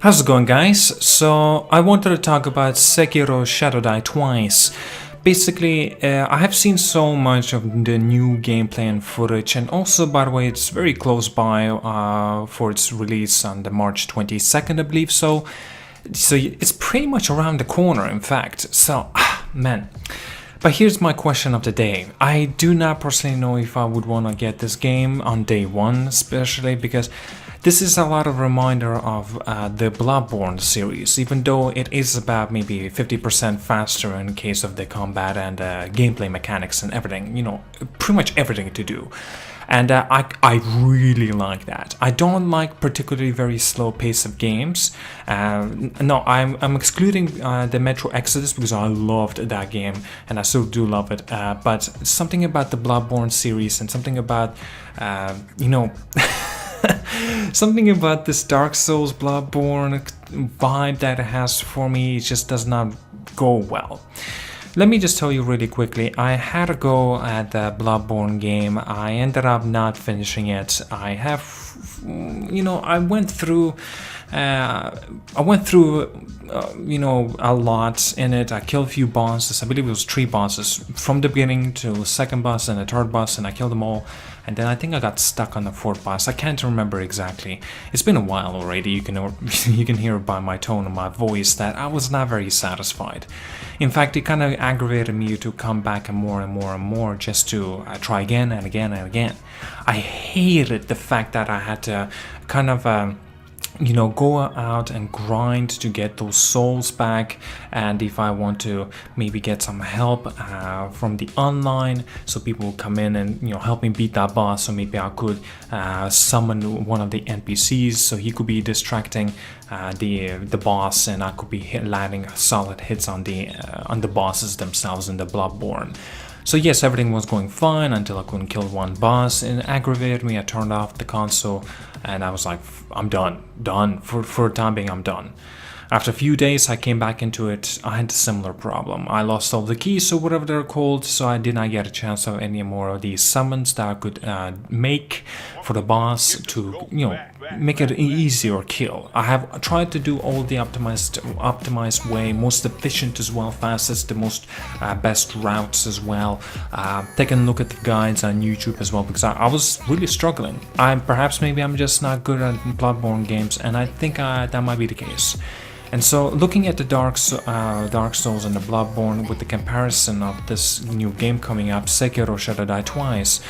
How's it going, guys? So I wanted to talk about Sekiro Shadow Die Twice. Basically, I have seen so much of the new gameplay and footage, and also, by the way, it's very close by for its release on the March 22nd, I believe. So it's pretty much around the corner, in fact. So, man. But here's my question of the day. I do not personally know if I would want to get this game on day one, especially because this is a lot of reminder of the Bloodborne series, even though it is about maybe 50% faster in case of the combat and gameplay mechanics and everything, you know, pretty much everything to do. And I really like that. I don't like particularly very slow pace of games. No, I'm excluding the Metro Exodus because I loved that game and I still do love it. But something about the Bloodborne series and something about, you know, something about this Dark Souls Bloodborne vibe that it has for me just does not go well. Let me just tell you really quickly, I had a go at the Bloodborne game. I ended up not finishing it. I have, you know, I went through, you know, a lot in it. I killed a few bosses. I believe it was 3 bosses from the beginning to the second boss and the third boss, and I killed them all. And then I think I got stuck on the 4th boss. I can't remember exactly. It's been a while already. You can hear by my tone and my voice that I was not very satisfied. In fact, it kind of aggravated me to come back more and more just to try again and again and again. I hated the fact that I had to kind of you know, go out and grind to get those souls back, and if I want to maybe get some help from the online, so people will come in and, you know, help me beat that boss, so maybe I could summon one of the NPCs so he could be distracting the boss, and I could be landing solid hits on the bosses themselves in the Bloodborne. So yes, everything was going fine until I couldn't kill one boss, and it aggravated me. I turned off the console and I was like, I'm done. For the time being, I'm done. After a few days, I came back into it. I had a similar problem. I lost all the keys, or whatever they're called, so I did not get a chance of any more of these summons that I could make for the boss to, you know, make it an easier kill. I have tried to do all the optimized way, most efficient as well, fastest, the most best routes as well. Taking a look at the guides on YouTube as well, because I was really struggling. Perhaps maybe I'm just not good at Bloodborne games, and I think that might be the case. And so, looking at the Dark Souls and the Bloodborne with the comparison of this new game coming up, Sekiro Shadow Die Twice,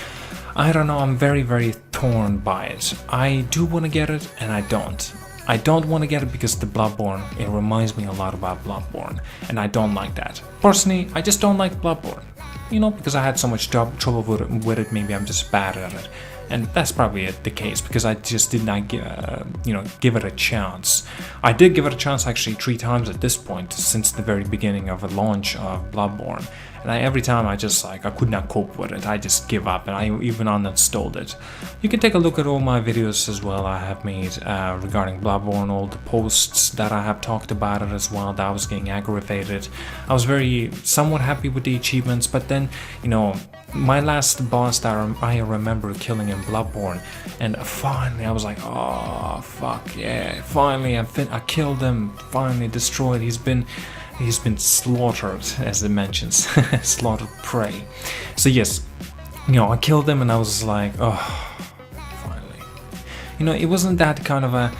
I don't know, I'm very torn by it. I do want to get it, and I don't. I don't want to get it because the Bloodborne, it reminds me a lot about Bloodborne, and I don't like that. Personally, I just don't like Bloodborne. You know, because I had so much trouble with it, maybe I'm just bad at it. And that's probably the case, because I just did not give it a chance. I did give it a chance actually 3 times at this point since the very beginning of the launch of Bloodborne. And every time I could not cope with it. I just give up, and I even uninstalled it. You can take a look at all my videos as well I have made regarding Bloodborne, all the posts that I have talked about it as well, that I was getting aggravated. I was somewhat happy with the achievements, but then, you know, my last boss that I remember killing in Bloodborne, and finally I was like, oh fuck yeah, finally I killed him, finally destroyed. He's been slaughtered, as it mentions, slaughtered prey. So yes, you know, I killed him and I was like, oh, finally. You know, it wasn't that kind of a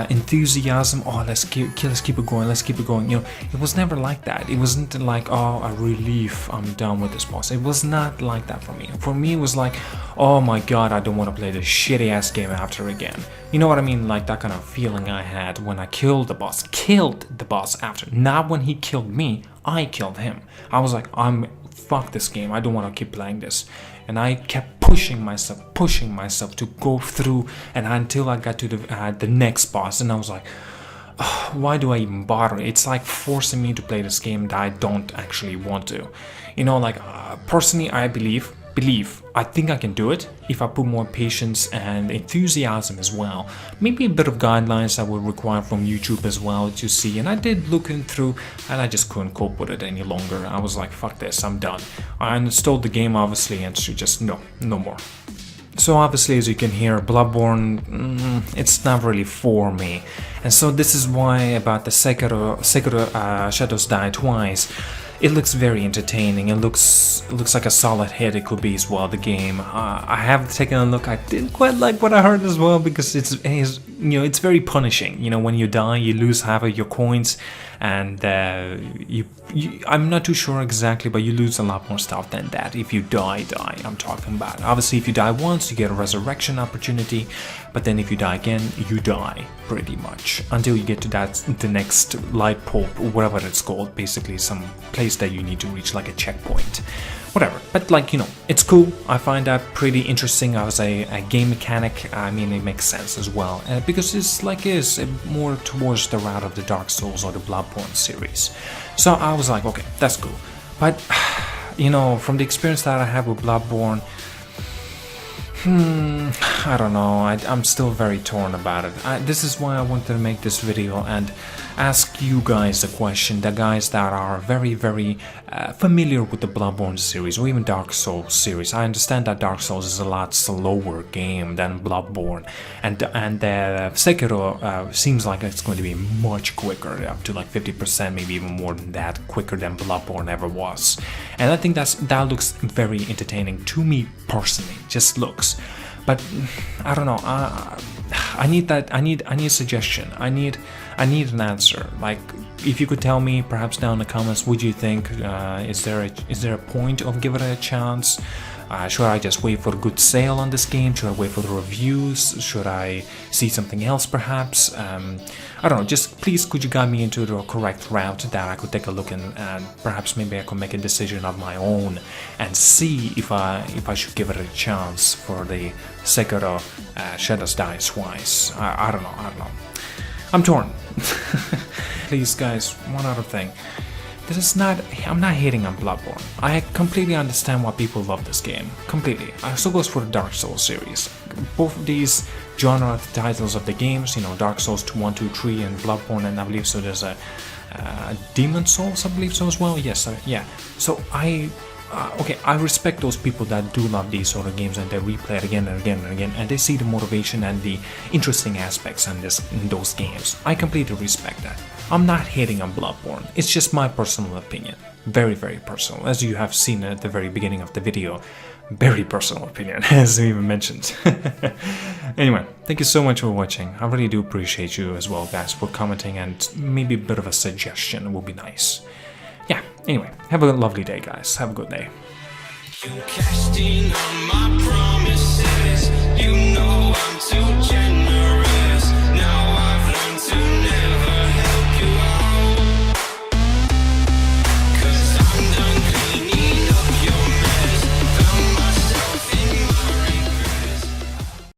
enthusiasm, oh let's keep it going, you know, it was never like that. It wasn't like, oh, a relief, I'm done with this boss. It was not like that for me. For me, it was like, oh my god, I don't want to play this shitty ass game after again. You know what I mean? Like that kind of feeling I had when I killed the boss after. Not when he killed me, I killed him. I was like, fuck this game, I don't want to keep playing this. And I kept pushing myself to go through, and until I got to the next boss, and I was like, oh, why do I even bother? It's like forcing me to play this game that I don't actually want to. You know, like personally, I believe I think I can do it if I put more patience and enthusiasm as well. Maybe a bit of guidelines I would require from YouTube as well to see. And I did look through, and I just couldn't cope with it any longer. I was like, fuck this, I'm done. I installed the game obviously, and she just no more. So obviously, as you can hear, Bloodborne, it's not really for me. And so this is why about the Sekiro Shadows Die Twice, it looks very entertaining. It looks like a solid hit. It could be as well, the game. I have taken a look. I didn't quite like what I heard as well, because it's very punishing. You know, when you die, you lose half of your coins, and I'm not too sure exactly, but you lose a lot more stuff than that if you die. I'm talking about. Obviously, if you die once, you get a resurrection opportunity, but then if you die again, you die pretty much until you get to the next light pulp, or whatever it's called. Basically, some place that you need to reach, like a checkpoint. Whatever, but like, you know, it's cool. I find that pretty interesting as a game mechanic. I mean, it makes sense as well, because it's more towards the route of the Dark Souls or the Bloodborne series. So I was like, okay, that's cool. But, you know, from the experience that I have with Bloodborne, I don't know, I'm still very torn about it. This is why I wanted to make this video and ask you guys a question, the guys that are very, very familiar with the Bloodborne series or even Dark Souls series. I understand that Dark Souls is a lot slower game than Bloodborne, and Sekiro seems like it's going to be much quicker, up to like 50%, maybe even more than that, quicker than Bloodborne ever was. And I think that looks very entertaining to me personally, just looks. But I don't know. I need a suggestion. I need an answer. Like, if you could tell me, perhaps down in the comments, would you think is there a point of giving it a chance? Should I just wait for a good sale on this game? Should I wait for the reviews? Should I see something else perhaps? I don't know, just please could you guide me into the correct route that I could take a look and perhaps maybe I could make a decision of my own and see if I should give it a chance for the Sekiro Shadows Die Twice. I don't know. I'm torn. Please guys, one other thing. I'm not hating on Bloodborne. I completely understand why people love this game. Completely. I also goes for the Dark Souls series. Both of these genre titles of the games, you know, Dark Souls 2, 1, 2, 3, and Bloodborne, and I believe so there's a Demon Souls, I believe so as well. Yes, yeah. So I respect those people that do love these sort of games and they replay it again and again and again, and they see the motivation and the interesting aspects in those games. I completely respect that. I'm not hating on Bloodborne, it's just my personal opinion. Very, very personal, as you have seen at the very beginning of the video. Very personal opinion, as we even mentioned. Anyway, thank you so much for watching. I really do appreciate you as well, guys, for commenting, and maybe a bit of a suggestion would be nice. Yeah, anyway, have a lovely day, guys. Have a good day. You cashed in on my promises. You know I'm too